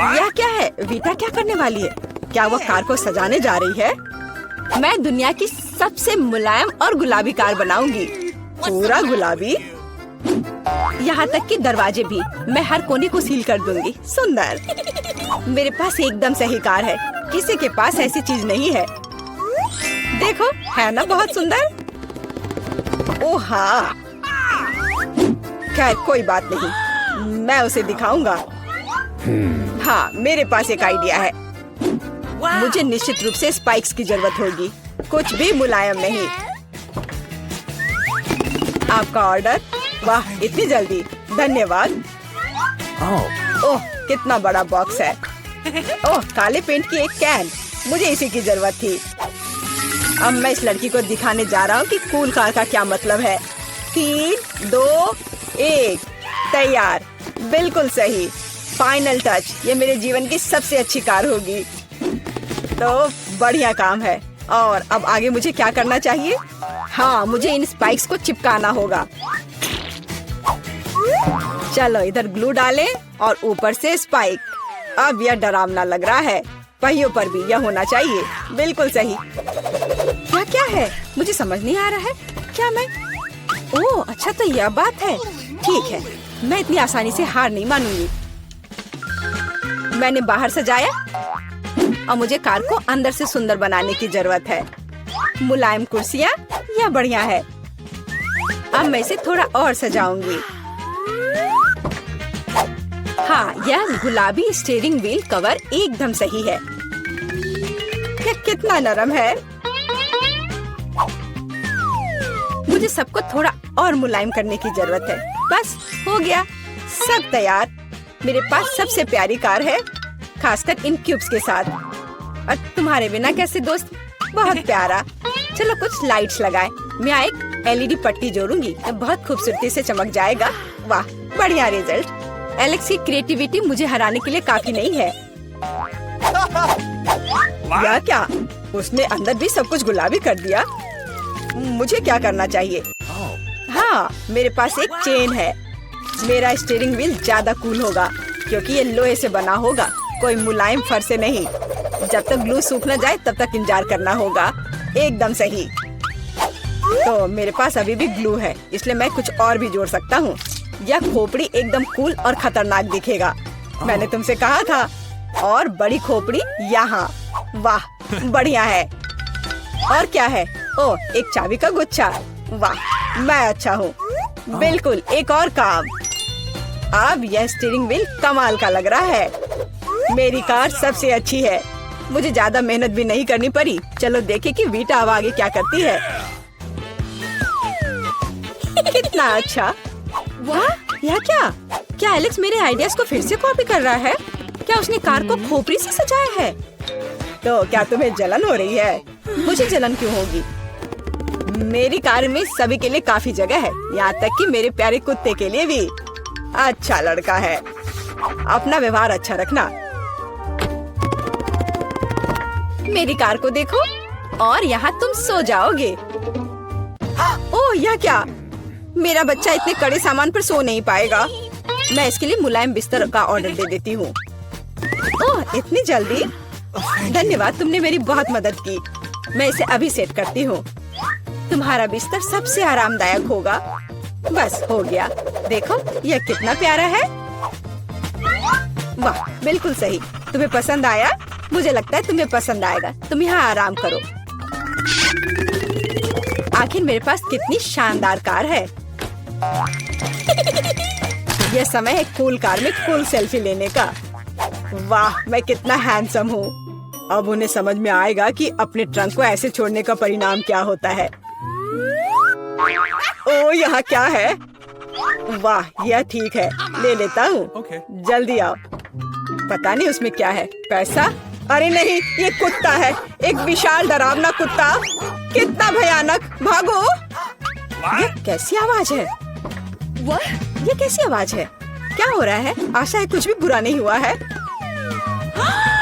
यह क्या है? वीटा क्या करने वाली है? क्या वो कार को सजाने जा रही है? मैं दुनिया की सबसे मुलायम और गुलाबी कार बनाऊंगी। पूरा गुलाबी, यहाँ तक कि दरवाजे भी। मैं हर कोने को सील कर दूंगी। सुंदर। मेरे पास एकदम सही कार है। किसी के पास ऐसी चीज नहीं है। देखो, है ना बहुत सुंदर? ओह हाँ। खैर कोई बात नहीं, मैं उसे दिखाऊंगा। हाँ, मेरे पास एक आइडिया है। मुझे निश्चित रूप से स्पाइक्स की जरूरत होगी। कुछ भी मुलायम नहीं। आपका ऑर्डर। वाह, इतनी जल्दी, धन्यवाद। ओह, कितना बड़ा बॉक्स है। ओह, काले पेंट की एक कैन। मुझे इसी की जरूरत थी। अब मैं इस लड़की को दिखाने जा रहा हूँ कि कूल कार का क्या मतलब है। 3, 2, 1, तैयार। बिल्कुल सही। Final touch. ये मेरे जीवन की सबसे अच्छी कार होगी। तो बढ़िया काम है। और अब आगे मुझे क्या करना चाहिए? हाँ, मुझे इन स्पाइक्स को चिपकाना होगा। चलो इधर ग्लू डालें और ऊपर से स्पाइक। अब यह डरावना लग रहा है। पहियों पर भी यह होना चाहिए। बिल्कुल सही। क्या है? मुझे समझ नहीं आ रहा है। क्या मैं? ओह अच्छा, तो यह बात है। ठीक है, मैं इतनी आसानी से हार नहीं मानूंगी। मैंने बाहर सजाया और मुझे कार को अंदर से सुंदर बनाने की जरूरत है। मुलायम कुर्सियाँ, यह बढ़िया है। अब मैं इसे थोड़ा और सजाऊंगी। हाँ, यह गुलाबी स्टीयरिंग व्हील कवर एकदम सही है। यह कितना नरम है। मुझे सबको थोड़ा और मुलायम करने की जरूरत है। बस हो गया, सब तैयार। मेरे पास सबसे प्यारी कार है, खासकर इन क्यूब्स के साथ। और तुम्हारे बिना कैसे दोस्त? बहुत प्यारा। चलो कुछ लाइट्स लगाएं। मैं एक एलईडी पट्टी जोड़ूंगी, बहुत खूबसूरती से चमक जाएगा। वाह, बढ़िया रिजल्ट। एलेक्स की क्रिएटिविटी मुझे हराने के लिए काफी नहीं है। या क्या? उसने अंदर भी सब कुछ गुलाबी कर दिया। मुझे क्या करना चाहिए? हाँ, मेरे पास एक चेन है। मेरा स्टीयरिंग व्हील ज्यादा कूल होगा क्योंकि ये लोहे से बना होगा, कोई मुलायम फर से नहीं। जब तक ग्लू सूख न जाए तब तक इंतजार करना होगा। एकदम सही। तो मेरे पास अभी भी ग्लू है, इसलिए मैं कुछ और भी जोड़ सकता हूँ। यह खोपड़ी एकदम कूल और खतरनाक दिखेगा। मैंने तुमसे कहा था। और बड़ी खोपड़ी यहाँ। वाह, बढ़िया है। और क्या है? ओह, एक चाबी का गुच्छा। वाह, मैं अच्छा हूँ। बिल्कुल, एक और काम। अब यह स्टीयरिंग व्हील कमाल का लग रहा है। मेरी कार सबसे अच्छी है। मुझे ज्यादा मेहनत भी नहीं करनी पड़ी। चलो देखें कि वीटा अब आगे क्या करती है। कितना अच्छा। वाह, यह क्या? क्या एलेक्स मेरे आइडियाज को फिर से कॉपी कर रहा है? क्या उसने कार को खोपड़ी से सजाया है? तो क्या तुम्हें जलन हो रही है? मुझे जलन क्यों होगी? मेरी कार में सभी के लिए काफी जगह है, यहाँ तक कि मेरे प्यारे कुत्ते के लिए भी। अच्छा लड़का है। अपना व्यवहार अच्छा रखना। मेरी कार को देखो और यहाँ तुम सो जाओगे। ओह, यह क्या? मेरा बच्चा इतने कड़े सामान पर सो नहीं पाएगा। मैं इसके लिए मुलायम बिस्तर का ऑर्डर दे देती हूँ। ओह, इतनी जल्दी? धन्यवाद, तुमने मेरी बहुत मदद की। मैं इसे अभी सेट करती हूँ। तुम्हारा बिस्तर सबसे आरामदायक होगा। बस हो गया। देखो, यह कितना प्यारा है। वाह, बिल्कुल सही। तुम्हें पसंद आया? मुझे लगता है तुम्हें पसंद आएगा। तुम यहाँ आराम करो। आखिर मेरे पास कितनी शानदार कार है। यह समय है कूल कार में कूल सेल्फी लेने का। वाह, मैं कितना हैंडसम हूँ। अब उन्हें समझ में आएगा कि अपने ट्रंक को ऐसे छोड़ने का परिणाम क्या होता है। ओह, यहाँ क्या है? वाह, यह ठीक है, ले लेता हूँ। जल्दी आओ। पता नहीं उसमें क्या है। पैसा? अरे नहीं, ये कुत्ता है। एक विशाल डरावना कुत्ता। कितना भयानक। भागो। ये कैसी आवाज है? ये कैसी आवाज है? क्या हो रहा है? आशा है कुछ भी बुरा नहीं हुआ है।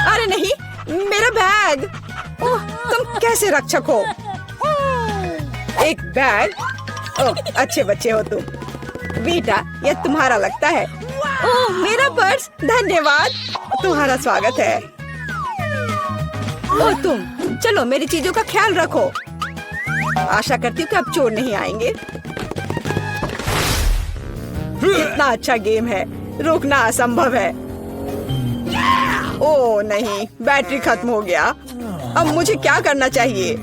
अरे नहीं, मेरा बैग। ओह, तुम कैसे रक्षक हो? एक बैग? ओह, अच्छे बच्चे हो तुम। वीटा, यह तुम्हारा लगता है। ओह, मेरा पर्स, धन्यवाद। तुम्हारा स्वागत है। ओह तुम, चलो मेरी चीजों का ख्याल रखो। आशा करती हूँ कि अब चोर नहीं आएंगे। कितना अच्छा गेम है, रोकना असंभव है। ओह नहीं, बैटरी खत्म हो गया। अब मुझे क्या करना चाहिए?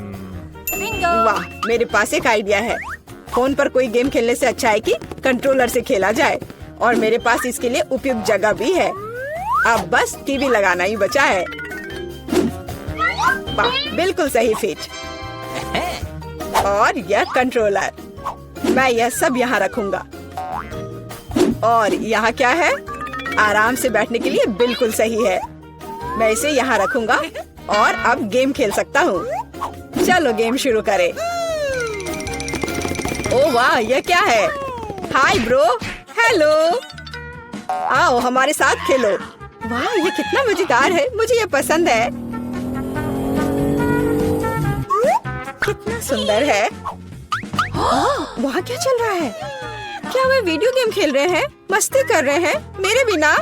वाह, मेरे पास एक आइडिया है। फोन पर कोई गेम खेलने से अच्छा है कि कंट्रोलर से खेला जाए, और मेरे पास इसके लिए उपयुक्त जगह भी है। अब बस टीवी लगाना ही बचा है। वाह, बिल्कुल सही फिट। और यह कंट्रोलर, मैं यह सब यहाँ रखूंगा। और यहाँ क्या है? आराम से बैठने के लिए बिल्कुल सही है। मैं इसे यहाँ रखूंगा और अब गेम खेल सकता हूँ। चलो गेम शुरू करें। ओह वाह, यह क्या है? हाय ब्रो, हेलो, आओ हमारे साथ खेलो। वाह, ये कितना मजेदार है, मुझे ये पसंद है। कितना सुंदर है। वहाँ क्या चल रहा है? क्या वे वीडियो गेम खेल रहे हैं, मस्ती कर रहे हैं मेरे बिना?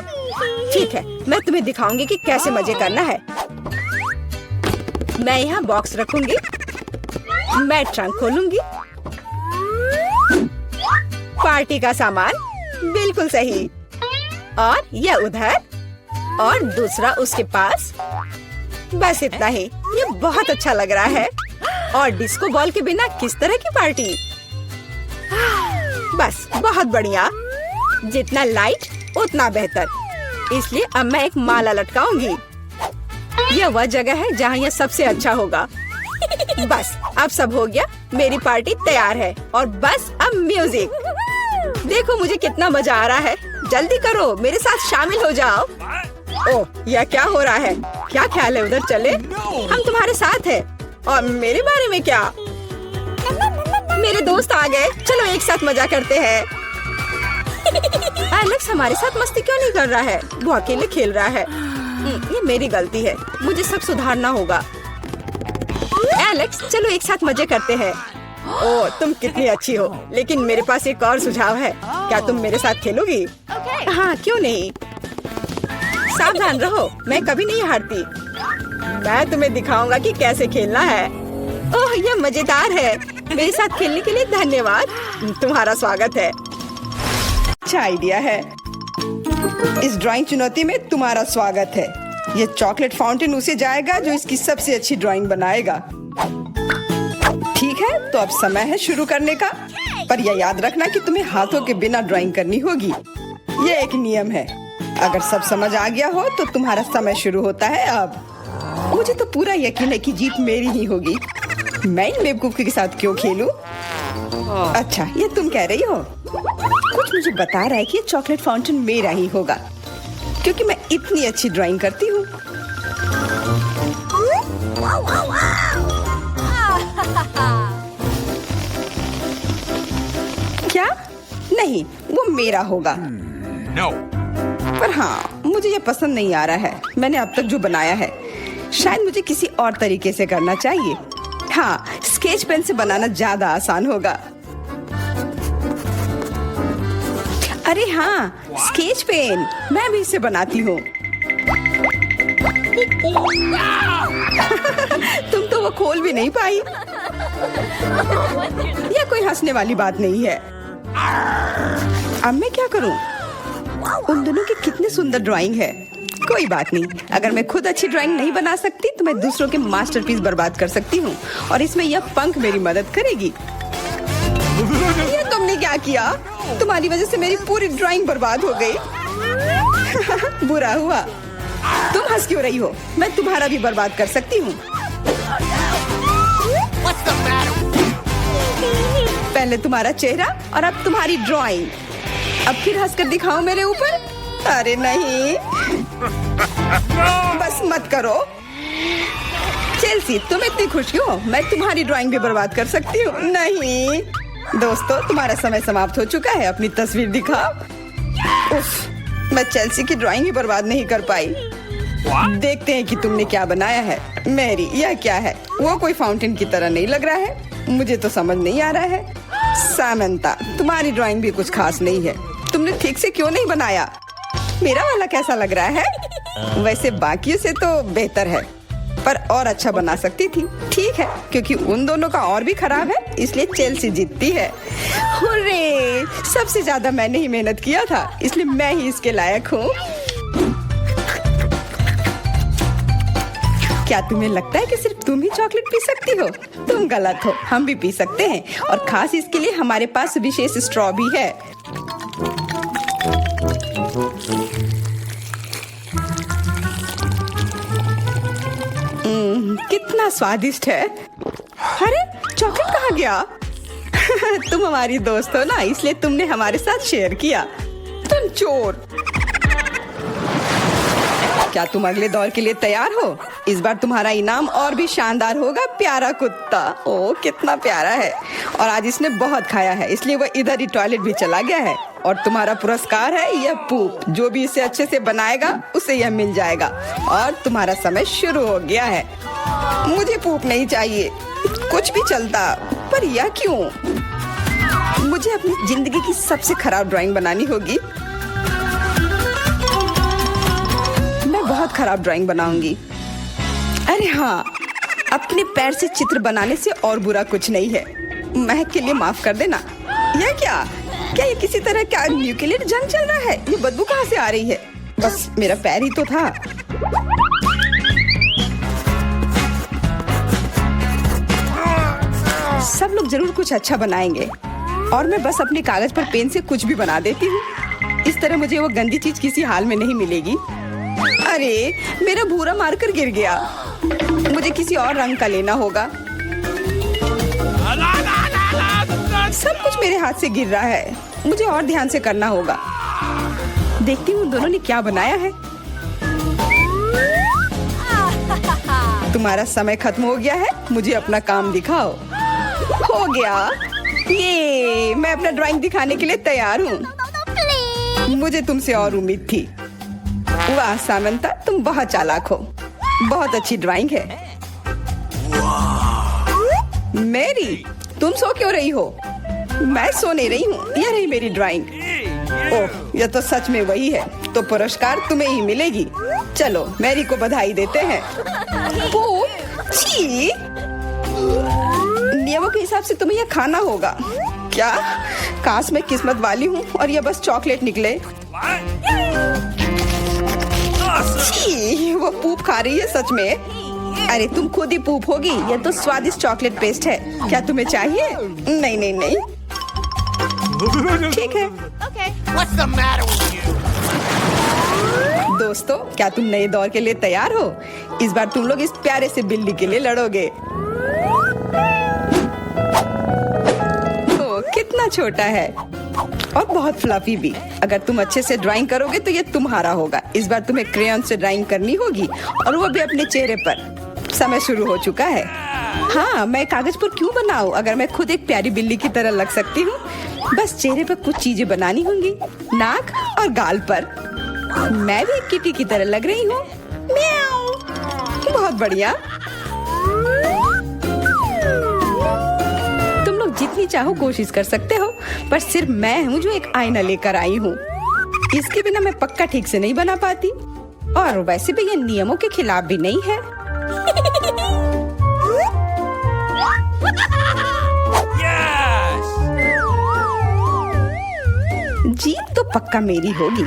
ठीक है, मैं तुम्हें दिखाऊंगी कि कैसे मजे करना है। मैं यहाँ बॉक्स रखूंगी, मैं ट्रंक खोलूंगी। पार्टी का सामान, बिल्कुल सही। और यह उधर, और दूसरा उसके पास। बस इतना ही। ये बहुत अच्छा लग रहा है। और डिस्को बॉल के बिना किस तरह की पार्टी? बस बहुत बढ़िया। जितना लाइट उतना बेहतर। इसलिए अब मैं एक माला लटकाऊंगी। यह वह जगह है जहाँ यह सबसे अच्छा होगा। बस अब सब हो गया, मेरी पार्टी तैयार है। और बस अब म्यूजिक। देखो मुझे कितना मजा आ रहा है। जल्दी करो, मेरे साथ शामिल हो जाओ। ओह, यह क्या हो रहा है? क्या ख्याल है उधर चले? हम तुम्हारे साथ हैं। और मेरे बारे में क्या? मेरे दोस्त आ गए, चलो एक साथ मजा करते हैं। एलेक्स हमारे साथ मस्ती क्यों नहीं कर रहा है? वो अकेले खेल रहा है। ये मेरी गलती है, मुझे सब सुधारना होगा। एलेक्स, चलो एक साथ मजे करते हैं। ओह, तुम कितनी अच्छी हो, लेकिन मेरे पास एक और सुझाव है। क्या तुम मेरे साथ खेलोगी? हाँ, क्यों नहीं। सावधान रहो, मैं कभी नहीं हारती। मैं तुम्हें दिखाऊंगा कि कैसे खेलना है। ओह, यह मजेदार है। मेरे साथ खेलने के लिए धन्यवाद। तुम्हारा स्वागत है। अच्छा आइडिया है। इस ड्राइंग चुनौती में तुम्हारा स्वागत है। यह चॉकलेट फाउंटेन उसे जाएगा जो इसकी सबसे अच्छी ड्राइंग बनाएगा। ठीक है, तो अब समय है शुरू करने का। पर यह याद रखना कि तुम्हें हाथों के बिना ड्राइंग करनी होगी। यह एक नियम है। अगर सब समझ आ गया हो तो तुम्हारा समय शुरू होता है अब। मुझे तो पूरा यकीन है कि जीत मेरी ही होगी। मैं इन बेवकूफ के साथ क्यों खेलूं? अच्छा, ये तुम कह रही हो? कुछ मुझे बता रहा है कि ये चॉकलेट फाउंटेन मेरा ही होगा, क्योंकि मैं इतनी अच्छी ड्राइंग करती हूँ। क्या? नहीं, वो मेरा होगा। No. पर हाँ, मुझे ये पसंद नहीं आ रहा है। मैंने अब तक जो बनाया है, शायद मुझे किसी और तरीके से करना चाहिए। हाँ, स्केच पेन से बनाना ज्यादा आसान होगा। अरे हाँ, स्केच पेन, मैं भी इसे बनाती हूँ। तुम तो वो खोल भी नहीं पाई। यह कोई हंसने वाली बात नहीं है। अब मैं क्या करूँ? उन दोनों की कितनी सुंदर ड्राइंग है। कोई बात नहीं, अगर मैं खुद अच्छी ड्राइंग नहीं बना सकती तो मैं दूसरों के मास्टरपीस बर्बाद कर सकती हूँ, और इसमें यह पंख मेरी मदद करेगी। ये तुमने क्या किया? तुम्हारी वजह से मेरी पूरी ड्राइंग बर्बाद हो गई। बुरा हुआ। तुम हंस क्यों रही हो? मैं तुम्हारा भी बर्बाद कर सकती हूँ। पहले तुम्हारा चेहरा और अब तुम्हारी ड्राइंग। अब फिर हंसकर दिखाओ मेरे ऊपर। अरे नहीं, बस मत करो। चेल्सी, तुम इतनी खुश क्यों? मैं तुम्हारी ड्राइंग भी बर्बाद कर सकती हूँ। नहीं दोस्तों, तुम्हारा समय समाप्त हो चुका है। अपनी तस्वीर दिखाओ। उफ, मैं चेल्सी की ड्राइंग ही बर्बाद नहीं कर पाई। देखते हैं कि तुमने क्या बनाया है। मैरी, यह क्या है? वो कोई फाउंटेन की तरह नहीं लग रहा है। मुझे तो समझ नहीं आ रहा है। सामंता, तुम्हारी ड्राइंग भी कुछ खास नहीं है। तुमने ठीक से क्यों नहीं बनाया? मेरा वाला कैसा लग रहा है? वैसे बाकियों से तो बेहतर है, पर और अच्छा बना सकती थी। ठीक है, क्योंकि उन दोनों का और भी खराब है, इसलिए चेल्सी जीतती है। हुर्रे! सबसे ज्यादा मैंने ही मेहनत किया था, इसलिए मैं ही इसके लायक हूँ। क्या तुम्हें लगता है कि सिर्फ तुम ही चॉकलेट पी सकती हो? तुम गलत हो, हम भी पी सकते हैं, और खास इसके लिए हमारे पास विशेष स्ट्रॉ भी है। कितना स्वादिष्ट है। अरे चॉकलेट कहाँ गया? तुम हमारी दोस्त हो ना, इसलिए तुमने हमारे साथ शेयर किया। तुम चोर। क्या तुम अगले दौर के लिए तैयार हो? इस बार तुम्हारा इनाम और भी शानदार होगा, प्यारा कुत्ता। ओह कितना प्यारा है, और आज इसने बहुत खाया है, इसलिए वह इधर ही टॉयलेट भी चला गया है। और तुम्हारा पुरस्कार है यह पूप। जो भी इसे अच्छे से बनाएगा उसे यह मिल जाएगा। और तुम्हारा समय शुरू हो गया है। मुझे पूप नहीं चाहिए, कुछ भी चलता, पर यह क्यों? मुझे अपनी जिंदगी की सबसे खराब ड्राइंग बनानी होगी। मैं बहुत खराब ड्राइंग बनाऊंगी। अरे हाँ, अपने पैर से चित्र बनाने से और बुरा कुछ नहीं है। महक के लिए माफ कर देना। यह क्या ये किसी तरह का न्यूक्लियर जंग चल रहा है? ये बदबू कहाँ से आ रही है? बस मेरा पैर ही तो था। सब लोग जरूर कुछ अच्छा बनाएंगे, और मैं बस अपने कागज पर पेन से कुछ भी बना देती हूँ। इस तरह मुझे वो गंदी चीज किसी हाल में नहीं मिलेगी। अरे मेरा भूरा मार्कर गिर गया, मुझे किसी और रंग का लेना होगा। सब कुछ मेरे हाथ से गिर रहा है, मुझे और ध्यान से करना होगा। देखती हूँ दोनों ने क्या बनाया है। तुम्हारा समय खत्म हो गया है, मुझे अपना काम दिखाओ। हो गया, ये मैं अपना ड्राइंग दिखाने के लिए तैयार हूँ। मुझे तुमसे और उम्मीद थी। वाह सामंता, तुम बहुत चालाक हो। बहुत अच्छी ड्राइंग है। मेरी, तुम सो क्यों रही हो? मैं सो नहीं रही हूँ, यह रही मेरी ड्राइंग। ओह, यह तो सच में वही है, तो पुरस्कार तुम्हें ही मिलेगी। चलो मैरी को बधाई देते हैं। छी! नियमों के हिसाब से तुम्हें यह खाना होगा। क्या? काश मैं किस्मत वाली हूँ और यह बस चॉकलेट निकले। छी! वो पूप खा रही है सच में। अरे तुम खुद ही पूप होगी, यह तो स्वादिष्ट चॉकलेट पेस्ट है। क्या तुम्हें चाहिए? नहीं नहीं नहीं, ठीक है। What's the matter with you? दोस्तों, क्या तुम नए दौर के लिए तैयार हो? इस बार तुम लोग इस प्यारे से बिल्ली के लिए लड़ोगे। ओह, कितना छोटा है और बहुत फ्लफी भी। अगर तुम अच्छे से ड्राइंग करोगे तो ये तुम्हारा होगा। इस बार तुम्हें क्रेयॉन से ड्राइंग करनी होगी, और वो भी अपने चेहरे पर। समय शुरू हो चुका है। हाँ, मैं कागज पर क्यों बनाऊं अगर मैं खुद एक प्यारी बिल्ली की तरह लग सकती हूँ। बस चेहरे पर कुछ चीजें बनानी होंगी, नाक और गाल पर। मैं भी एक किटी की तरह लग रही हूँ। म्याऊ। बहुत बढ़िया। तुम लोग जितनी चाहो कोशिश कर सकते हो, पर सिर्फ मैं हूँ जो एक आईना लेकर आई हूँ। इसके बिना मैं पक्का ठीक से नहीं बना पाती, और वैसे भी ये नियमों के खिलाफ भी नहीं है। जीत तो पक्का मेरी होगी।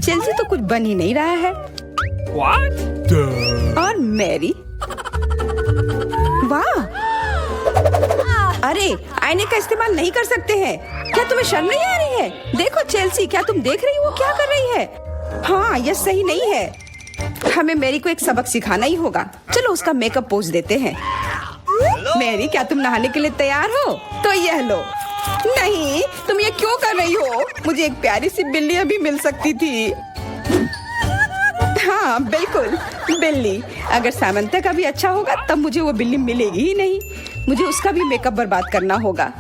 चेल्सी तो कुछ बन ही नहीं रहा है। What? और मैरी, वाह! अरे आईने का इस्तेमाल नहीं कर सकते हैं। क्या तुम्हें शर्म नहीं आ रही है? देखो चेल्सी, क्या तुम देख रही हो क्या कर रही है? हाँ, यह सही नहीं है। हमें मैरी को एक सबक सिखाना ही होगा। चलो उसका मेकअप पोज देते हैं। मैरी, क्या तुम नहाने के लिए तैयार हो? तो यह लो। नहीं, तुम ये क्यों कर रही हो? मुझे एक प्यारी सी बिल्ली अभी मिल सकती थी। हाँ बिल्कुल, बिल्ली। अगर सामंता का भी अच्छा होगा तब मुझे वो बिल्ली मिलेगी ही नहीं। मुझे उसका भी मेकअप बर्बाद करना होगा।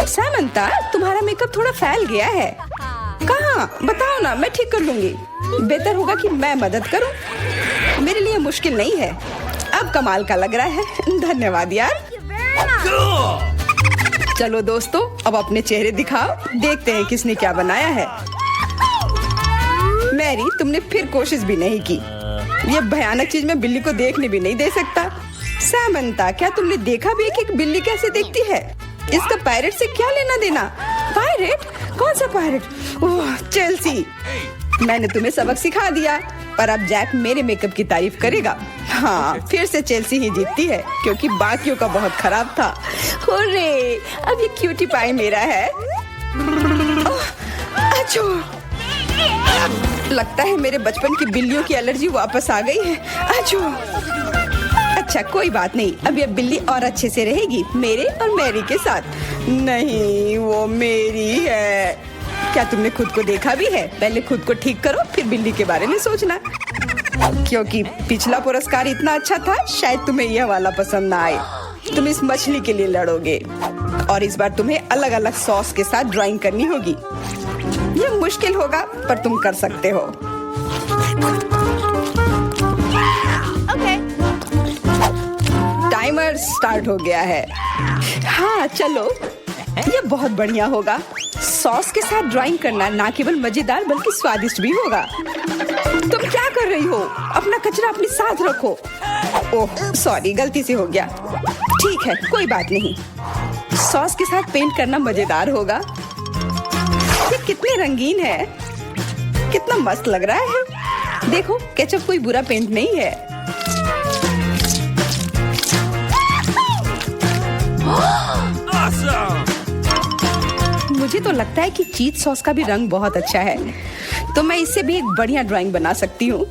सामंता, तुम्हारा मेकअप थोड़ा फैल गया है। कहाँ? बताओ ना, मैं ठीक कर लूंगी। बेहतर होगा कि मैं मदद करूं। मेरे लिए मुश्किल नहीं है। अब कमाल का लग रहा है। धन्यवाद यार। चलो दोस्तों, अब अपने चेहरे दिखाओ। देखते हैं किसने क्या बनाया है। तुमने फिर कोशिश भी नहीं की। ये भयानक चीज मैं बिल्ली को देखने भी नहीं दे सकता। सामंता, क्या तुमने देखा भी है कि एक बिल्ली कैसे देखती है? इसका पायरेट से क्या लेना देना? पायरेट? कौन सा पायरेट? ओह चेल्सी, मैंने तुम्हें सबक सिखा दिया, पर अब जैक मेरे मेकअप की तारीफ करेगा। हाँ, फिर से चेल्सी ही जीतती है क्योंकि बाकियों का बहुत खराब था। हुर्रे, अब ये क्यूटी पाई मेरा है। अच्छो, लगता है मेरे बचपन की बिल्लियों की एलर्जी वापस आ गई है। अच्छो, अच्छा कोई बात नहीं, अब ये बिल्ली और अच्छे से रहेगी मेरे और मैरी के साथ। नहीं, वो मेरी है। क्या तुमने खुद को देखा भी है? पहले खुद को ठीक करो, फिर बिल्ली के बारे में सोचना। क्योंकि पिछला पुरस्कार इतना अच्छा था, शायद तुम्हें यह वाला पसंद ना आए। तुम इस मछली के लिए लड़ोगे और इस बार तुम्हें अलग अलग सॉस के साथ ड्राइंग करनी होगी। यह मुश्किल होगा, पर तुम कर सकते हो। टाइमर स्टार्ट हो गया है। हाँ चलो, ये बहुत बढ़िया होगा। सॉस के साथ ड्राइंग करना ना केवल मजेदार बल्कि स्वादिष्ट भी होगा। तुम क्या कर रही हो? अपना कचरा अपने साथ रखो। ओह सॉरी, गलती से हो गया। ठीक है, कोई बात नहीं। सॉस के साथ पेंट करना मजेदार होगा। ये कितने रंगीन है, कितना मस्त लग रहा है। देखो, केचप कोई बुरा पेंट नहीं है। Awesome! मुझे तो लगता है कि चीज सॉस का भी रंग बहुत अच्छा है, तो मैं इससे भी एक बढ़िया ड्राइंग बना सकती हूँ।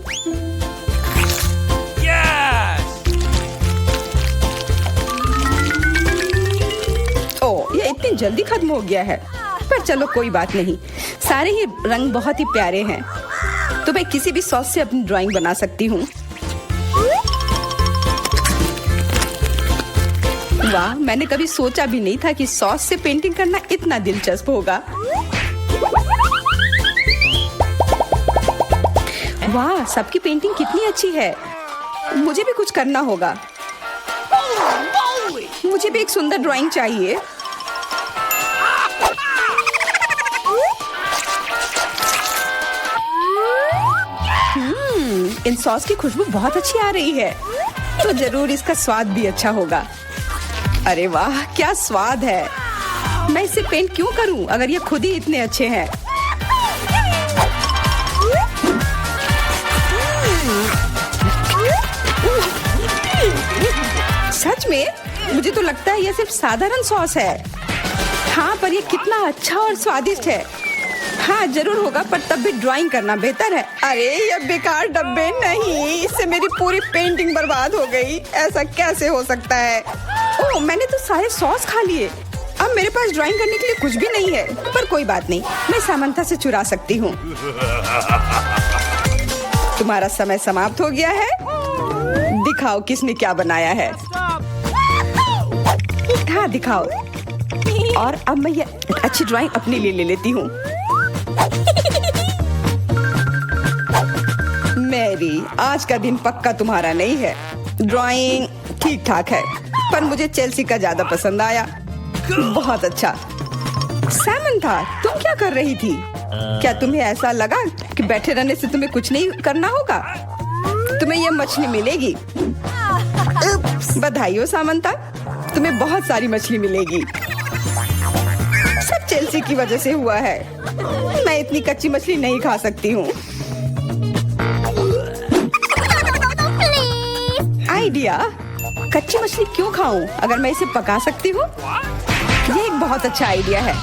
Yes! ओह, ये इतनी जल्दी खत्म हो गया है, पर चलो कोई बात नहीं। सारे ही रंग बहुत ही प्यारे हैं, तो मैं किसी भी सॉस से अपनी ड्राइंग बना सकती हूँ। वाह, मैंने कभी सोचा भी नहीं था कि सॉस से पेंटिंग करना इतना दिलचस्प होगा। वाह, सबकी पेंटिंग कितनी अच्छी है। मुझे भी कुछ करना होगा। मुझे भी एक सुंदर ड्राइंग चाहिए। इन सॉस की खुशबू बहुत अच्छी आ रही है, तो जरूर इसका स्वाद भी अच्छा होगा। अरे वाह, क्या स्वाद है। मैं इसे पेंट क्यों करूं अगर ये खुद ही इतने अच्छे हैं। सच में? मुझे तो लगता है ये सिर्फ साधारण सॉस है। हाँ, पर ये कितना अच्छा और स्वादिष्ट है। हाँ जरूर होगा, पर तब भी ड्राइंग करना बेहतर है। अरे ये बेकार डब्बे, नहीं, इससे मेरी पूरी पेंटिंग बर्बाद हो गई। ऐसा कैसे हो सकता है? ओह, मैंने तो सारे सॉस खा लिए। अब मेरे पास ड्राइंग करने के लिए कुछ भी नहीं है, पर कोई बात नहीं, मैं सामंता से चुरा सकती हूँ। तुम्हारा समय समाप्त हो गया है। दिखाओ किसने क्या बनाया है। हाँ दिखाओ। और अब मैं ये अच्छी ड्राइंग अपने लिए ले लेती हूँ। मैरी, आज का दिन पक्का तुम्हारा नहीं है। ड्राइंग ठीक ठाक है, पर मुझे चेल्सी का ज्यादा पसंद आया। बहुत अच्छा। सामंथा, तुम क्या कर रही थी? क्या तुम्हें ऐसा लगा कि बैठे रहने से तुम्हें कुछ नहीं करना होगा? तुम्हें यह मछली मिलेगी। बधाई हो सामंथा, तुम्हें बहुत सारी मछली मिलेगी। सब चेल्सी की वजह से हुआ है। मैं इतनी कच्ची मछली नहीं खा सकती हूँ। आइडिया, कच्ची मछली क्यों खाऊं अगर मैं इसे पका सकती हूँ? ये एक बहुत अच्छा आइडिया है।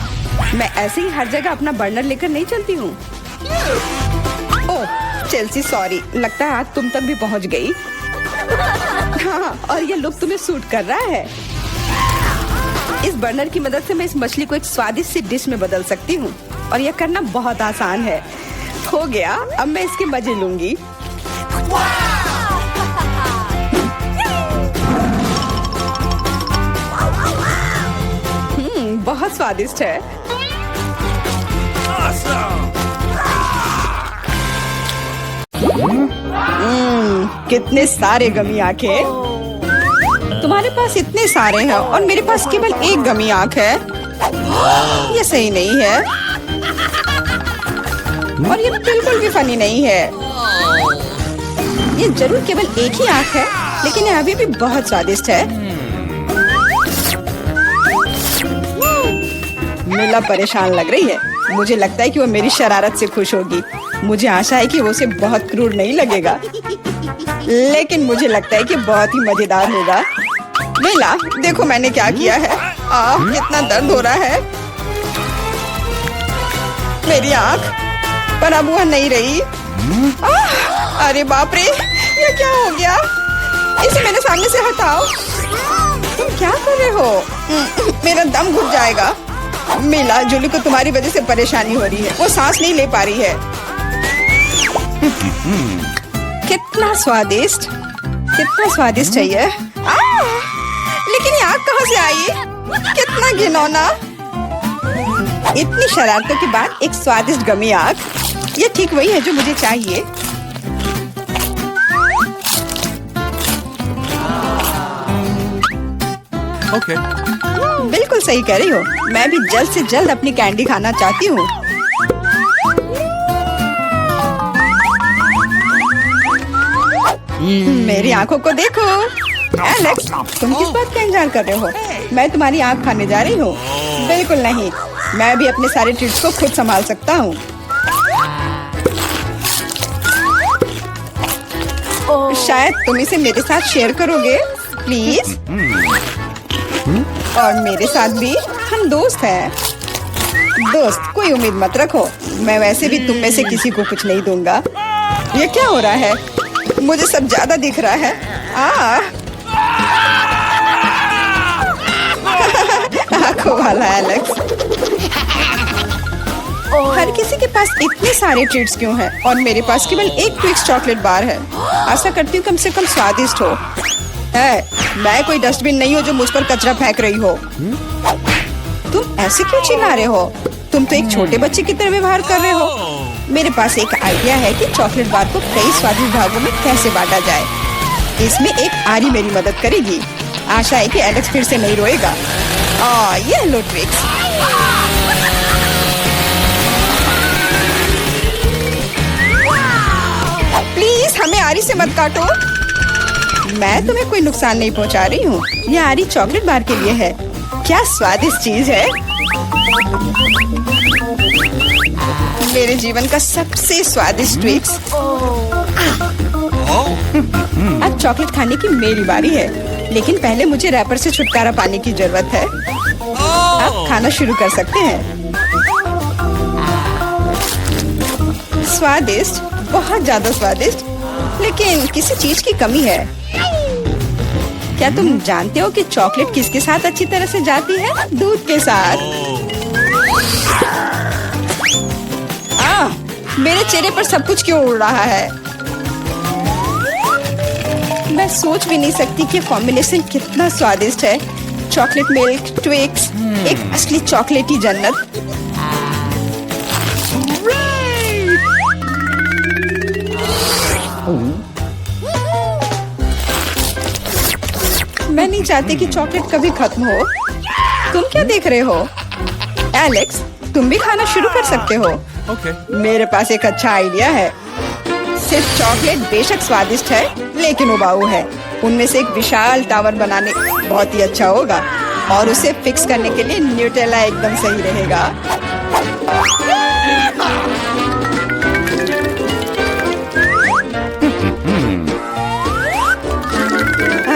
मैं ऐसे ही हर जगह अपना बर्नर लेकर नहीं चलती हूँ। ओह चेल्सी, सॉरी, लगता है आज तुम तक भी पहुँच गई। हाँ, और ये लुक तुम्हें सूट कर रहा है। इस बर्नर की मदद से मैं इस मछली को एक स्वादिष्ट सी डिश में बदल सकती हूँ, और यह करना बहुत आसान है। हो गया, अब मैं इसके मजे लूंगी। बहुत स्वादिष्ट है। कितने सारे गमी आंखें। तुम्हारे पास इतने सारे हैं और मेरे पास केवल एक गमी आंख है। ये सही नहीं है, और ये बिल्कुल भी फनी नहीं है। ये जरूर केवल एक ही आँख है, लेकिन ये अभी भी बहुत स्वादिष्ट है। मीला परेशान लग रही है। मुझे लगता है कि वो मेरी शरारत से खुश होगी। मुझे आशा है कि वो उसे बहुत क्रूर नहीं लगेगा, लेकिन मुझे लगता है कि बहुत ही मजेदार होगा। मीला, देखो मैंने क्या किया है। कितना दर्द हो रहा है। मेरी आँख, पर अब वह नहीं रही। अरे बाप रे, ये क्या हो गया? इसे मेरे सामने से हटाओ। तुम क्या कर रहे हो? मेरा दम घुट जाएगा। मीला, जूली को तुम्हारी वजह से परेशानी हो रही है। वो सांस नहीं ले पा रही है। कितना स्वादिष्ट, कितना स्वादिष्ट है ये। लेकिन ये आग कहाँ से आई? कितना घिनौना। इतनी शरारतों के बाद एक स्वादिष्ट गमी आग, ये ठीक वही है जो मुझे चाहिए। Okay. बिल्कुल सही कह रही हो। मैं भी जल्द से जल्द अपनी कैंडी खाना चाहती हूँ। मेरी आंखों को देखो। एलेक्स, तुम किस बात का इंतजार कर रहे हो? मैं तुम्हारी आंख खाने जा रही हूँ। बिल्कुल नहीं, मैं भी अपने सारे ट्रीट्स को खुद संभाल सकता हूँ। शायद तुम इसे मेरे साथ शेयर करोगे, प्लीज? और मेरे साथ भी, हम दोस्त हैं। दोस्त, कोई उम्मीद मत रखो। मैं वैसे भी तुम में से किसी को कुछ नहीं दूंगा। ये क्या हो रहा है? मुझे सब ज्यादा दिख रहा है। आंखों वाला एलेक्स। हर किसी के पास इतने सारे ट्रीट्स क्यों हैं और मेरे पास केवल एक ट्विक्स चॉकलेट बार है? आशा करती हूँ कम से कम स्वादिष्ट हो। मैं कोई डस्टबिन नहीं हूँ जो मुझ पर कचरा फेंक रही हो। तुम ऐसे क्यों चिल्ला रहे हो? तुम तो एक छोटे बच्चे की तरह व्यवहार कर रहे हो। मेरे पास एक आइडिया है कि चॉकलेट बार को कई स्वादिष्ट भागों में कैसे बांटा जाए। इसमें एक आरी मेरी मदद करेगी। आशा है कि एलेक्स फिर से नहीं रोएगा। ये लो ट्विक्स। प्लीज हमें आरी से मत काटो। मैं तुम्हें कोई नुकसान नहीं पहुंचा रही हूँ। यह आरी चॉकलेट बार के लिए है। क्या स्वादिष्ट चीज है। मेरे जीवन का सबसे स्वादिष्ट ट्विक्स। अब चॉकलेट खाने की मेरी बारी है, लेकिन पहले मुझे रैपर से छुटकारा पाने की जरूरत है। अब खाना शुरू कर सकते हैं। स्वादिष्ट, बहुत ज्यादा स्वादिष्ट, लेकिन किसी चीज की कमी है। क्या तुम जानते हो कि चॉकलेट किसके साथ अच्छी तरह से जाती है? दूध के साथ। मेरे चेहरे पर सब कुछ क्यों उड़ रहा है? मैं सोच भी नहीं सकती कि कॉम्बिनेशन कितना स्वादिष्ट है। चॉकलेट मिल्क, ट्विक्स, एक असली चॉकलेटी जन्नत। मैं नहीं चाहती कि चॉकलेट कभी खत्म हो। तुम क्या देख रहे हो? एलेक्स, तुम भी खाना शुरू कर सकते हो। Okay. मेरे पास एक अच्छा आइडिया है। सिर्फ चॉकलेट बेशक स्वादिष्ट है, लेकिन उबाऊ है। उनमें से एक विशाल टावर बनाने बहुत ही अच्छा होगा, और उसे फिक्स करने के लिए न्यूटेला एकदम सही रहेगा।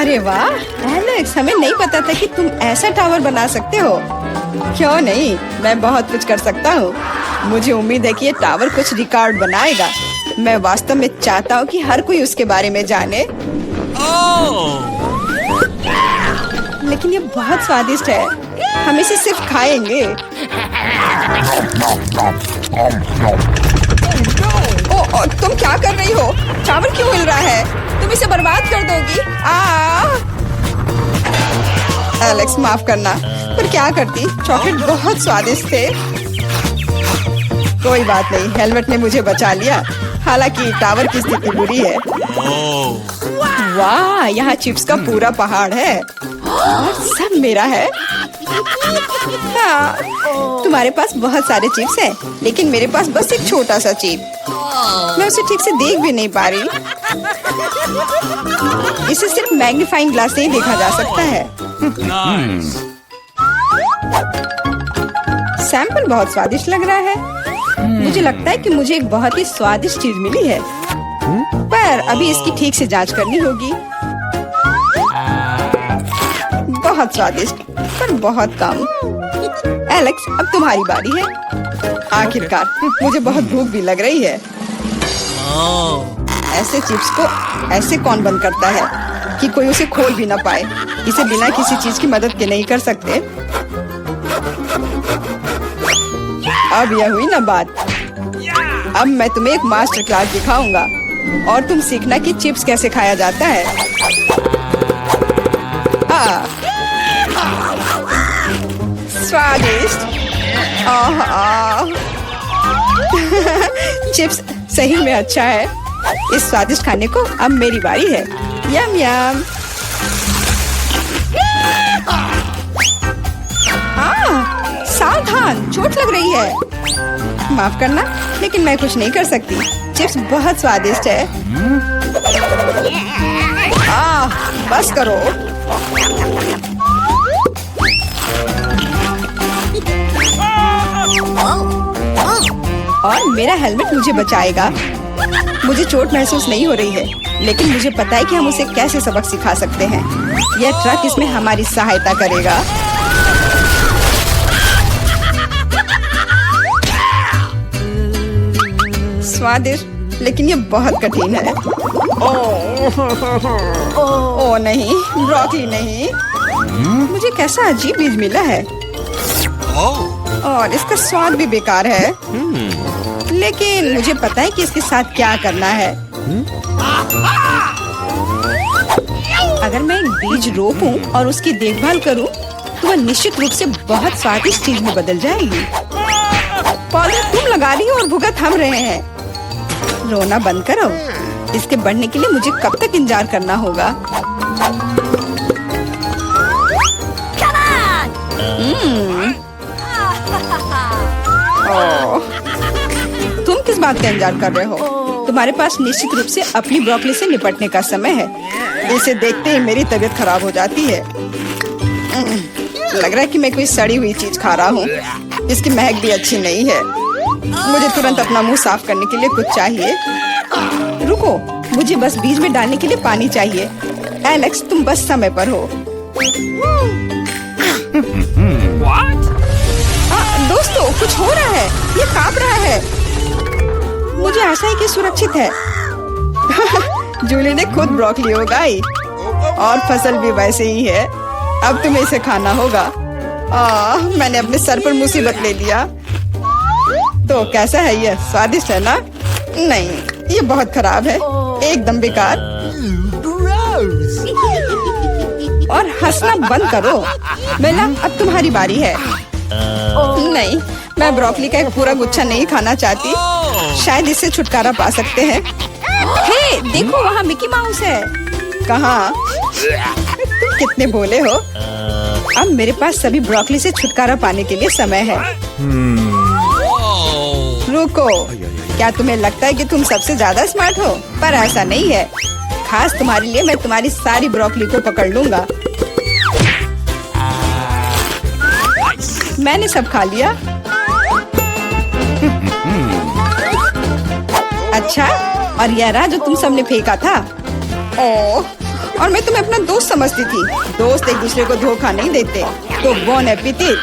अरे वाह एलेक्स, हमें नहीं पता था कि तुम ऐसा टावर बना सकते हो। क्यों नहीं, मैं बहुत कुछ कर सकता हूँ। मुझे उम्मीद है कि ये टावर कुछ रिकॉर्ड बनाएगा। मैं वास्तव में चाहता हूँ कि हर कोई उसके बारे में जाने। लेकिन ये बहुत स्वादिष्ट है। हम इसे सिर्फ खाएंगे। ओ, तुम क्या कर रही हो? टावर क्यों हिल रहा है? तुम इसे बर्बाद कर दोगी। एलेक्स, माफ करना, पर क्या करती? चॉकलेट बहुत स्वादिष्ट थे। कोई बात नहीं, हेलमेट ने मुझे बचा लिया। हालांकि टावर की स्थिति बुरी है। वाह, यहाँ चिप्स का पूरा पहाड़ है और सब मेरा है। हाँ, तुम्हारे पास बहुत सारे चिप्स हैं, लेकिन मेरे पास बस एक छोटा सा चिप। मैं उसे ठीक से देख भी नहीं पा रही। इसे सिर्फ मैग्नीफाइंग ग्लास से ही देखा जा सकता है। Nice. सैंपल बहुत स्वादिष्ट लग रहा है। मुझे लगता है कि मुझे एक बहुत ही स्वादिष्ट चीज मिली है, पर अभी इसकी ठीक से जांच करनी होगी। बहुत स्वादिष्ट, पर बहुत कम। एलेक्स, अब तुम्हारी बारी है। आखिरकार मुझे बहुत भूख भी लग रही है। ऐसे चिप्स को ऐसे कौन बंद करता है कि कोई उसे खोल भी ना पाए। इसे बिना किसी चीज की मदद के नहीं कर सकते। अब यह हुई ना बात। अब मैं तुम्हें एक मास्टर क्लास दिखाऊंगा और तुम सीखना कि चिप्स कैसे खाया जाता है। स्वादिष्ट। चिप्स सही में अच्छा है। इस स्वादिष्ट खाने को अब मेरी बारी है। यम यम। सावधान, चोट लग रही है। माफ करना, लेकिन मैं कुछ नहीं कर सकती। चिप्स बहुत स्वादिष्ट है। बस करो। और मेरा हेलमेट मुझे बचाएगा। मुझे चोट महसूस नहीं हो रही है, लेकिन मुझे पता है कि हम उसे कैसे सबक सिखा सकते हैं। यह ट्रक इसमें हमारी सहायता करेगा। स्वादिष्ट, लेकिन ये बहुत कठिन है। ओह नहीं, ब्रोकली नहीं। मुझे कैसा अजीब बीज मिला है और इसका स्वाद भी बेकार है। लेकिन मुझे पता है कि इसके साथ क्या करना है। अगर मैं एक बीज रोपूं और उसकी देखभाल करूं, तो वह निश्चित रूप से बहुत स्वादिष्ट चीज में बदल जाएगी। पौधे तुम लगा रही हो और भुगत हम रहे हैं। रोना बंद करो। इसके बढ़ने के लिए मुझे कब तक इंतजार करना होगा? तुम किस बात का इंतजार कर रहे हो? तुम्हारे पास निश्चित रूप से अपनी ब्रोकली से निपटने का समय है। इसे देखते ही मेरी तबीयत खराब हो जाती है। लग रहा है कि मैं कोई सड़ी हुई चीज खा रहा हूँ। इसकी महक भी अच्छी नहीं है। मुझे तुरंत अपना मुंह साफ करने के लिए कुछ चाहिए। रुको, मुझे बस बीज में डालने के लिए पानी चाहिए। एलेक्स, तुम बस समय पर हो। दोस्तों, कुछ हो रहा है। ये कांप रहा है। मुझे आशा है कि सुरक्षित है। जूली ने खुद ब्रोकली उगाई और फसल भी वैसे ही है। अब तुम्हें इसे खाना होगा। मैंने अपने सर पर मुसीबत ले लिया। तो कैसा है ये? स्वादिष्ट है ना? नहीं, ये बहुत खराब है, एकदम बेकार। और हंसना बंद करो। बेला, अब तुम्हारी बारी है। नहीं, मैं ब्रोकली का एक पूरा गुच्छा नहीं खाना चाहती। शायद इससे छुटकारा पा सकते हैं। हे, देखो वहाँ मिकी माउस है। कहाँ? तुम कितने भोले हो। अब मेरे पास सभी ब्रोकली से छुटकारा पाने के लिए समय है। रुको, क्या तुम्हें लगता है कि तुम सबसे ज्यादा स्मार्ट हो? पर ऐसा नहीं है। खास तुम्हारे लिए मैं तुम्हारी सारी ब्रोकली को पकड़ लूंगा। मैंने सब खा लिया। अच्छा, और यह रहा जो तुम सबने फेंका था। ओह, और मैं तुम्हें अपना दोस्त समझती थी। दोस्त एक दूसरे को धोखा नहीं देते। तो बोन एपेटिट।